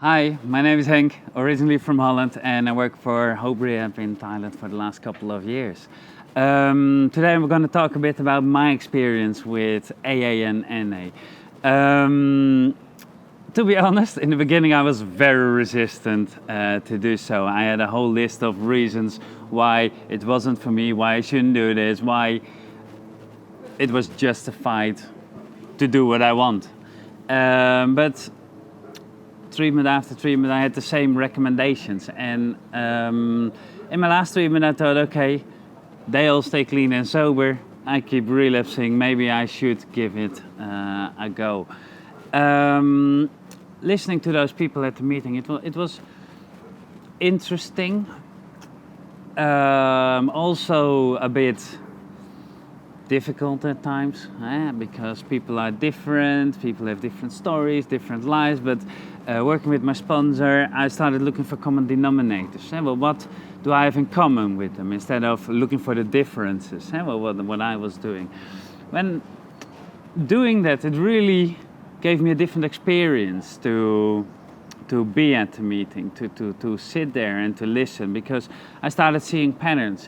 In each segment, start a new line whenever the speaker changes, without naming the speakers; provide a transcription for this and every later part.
Hi, my name is Henk, originally from Holland, and I work for Hope Rehab in Thailand for the last couple of years. Today we're going to talk a bit about my experience with AA and NA. To be honest, in the beginning I was very resistant to do so. I had a whole list of reasons why it wasn't for me, why I shouldn't do this, why it was justified to do what I want. But treatment after treatment, I had the same recommendations. And in my last treatment, I thought, okay, they all stay clean and sober. I keep relapsing. Maybe I should give it a go. Listening to those people at the meeting, it was interesting. Also a bit difficult at times, because people are different, people have different stories, different lives, but working with my sponsor, I started looking for common denominators. Well, what do I have in common with them, instead of looking for the differences, well, what I was doing. When doing that, it really gave me a different experience to be at the meeting, to sit there and to listen, because I started seeing patterns.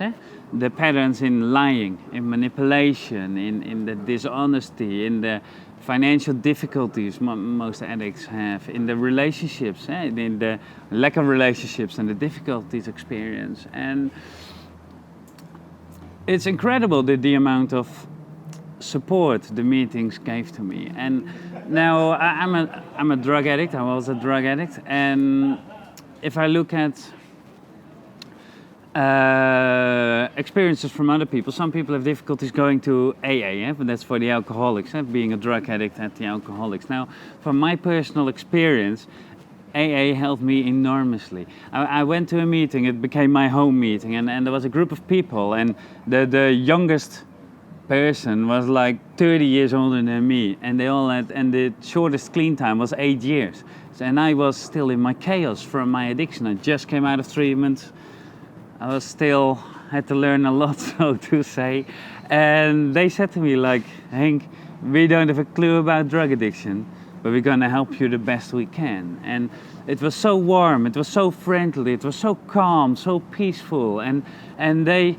The patterns in lying, in manipulation, in the dishonesty, in the financial difficulties most addicts have, in the relationships, in the lack of relationships and the difficulties experience. And it's incredible the amount of support the meetings gave to me. And now I'm a drug addict. I was a drug addict, and if I look at experiences from other people, some people have difficulties going to AA, but that's for the alcoholics, being a drug addict at the alcoholics. Now, from my personal experience, AA helped me enormously. I went to a meeting, it became my home meeting, and there was a group of people, and the youngest person was like 30 years older than me, and they all had, and the shortest clean time was 8 years. And I was still in my chaos from my addiction. I just came out of treatment. I was still had to learn a lot, so to say. And they said to me, like, Henk, we don't have a clue about drug addiction, but we're gonna help you the best we can. And it was so warm, it was so friendly, it was so calm, so peaceful. And they,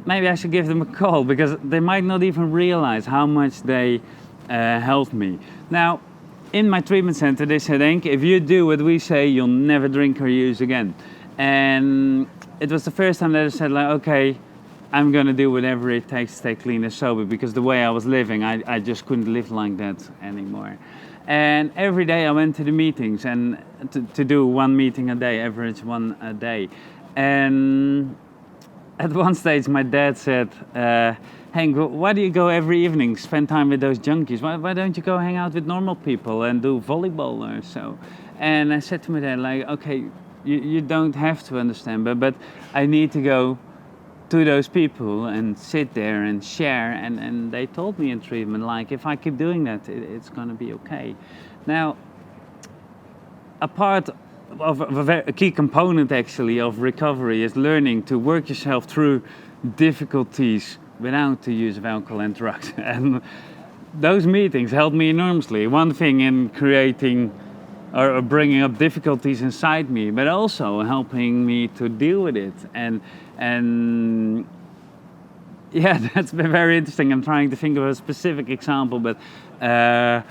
maybe I should give them a call, because they might not even realize how much they helped me. Now, in my treatment center, they said, Henk, if you do what we say, you'll never drink or use again. And it was the first time that I said, like, okay, I'm gonna do whatever it takes to stay clean and sober, because the way I was living, I just couldn't live like that anymore. And every day I went to the meetings, and to do one meeting a day, average one a day. And at one stage my dad said, Henk, why do you go every evening, spend time with those junkies? Why don't you go hang out with normal people and do volleyball or so? And I said to my dad, like, okay, you don't have to understand, but I need to go to those people and sit there and share. And they told me in treatment, like, if I keep doing that, it's going to be okay. Now, a part of a key component actually of recovery is learning to work yourself through difficulties without the use of alcohol and drugs. And those meetings helped me enormously. One thing in creating or bringing up difficulties inside me, but also helping me to deal with it. And yeah, that's been very interesting. I'm trying to think of a specific example, but that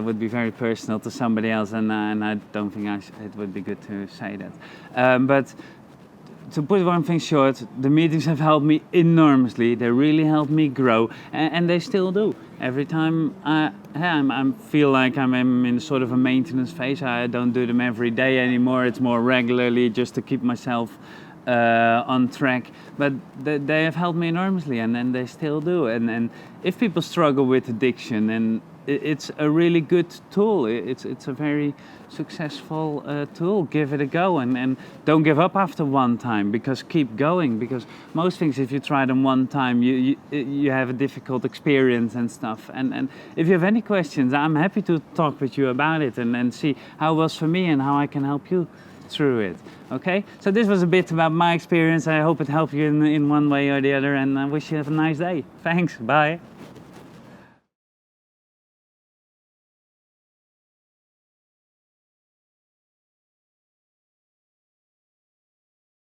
would be very personal to somebody else, and I don't think it would be good to say that. But to put one thing short, the meetings have helped me enormously. They really helped me grow, and they still do. Every time I feel like I'm in sort of a maintenance phase. I don't do them every day anymore. It's more regularly, just to keep myself on track. But they have helped me enormously, and they still do. And if people struggle with addiction, and it's a really good tool. It's a very successful tool. Give it a go, and don't give up after one time, because keep going. Because most things, if you try them one time, you have a difficult experience and stuff. And if you have any questions, I'm happy to talk with you about it and see how it was for me and how I can help you through it. Okay, so this was a bit about my experience. I hope it helped you in one way or the other, and I wish you have a nice day. Thanks, bye.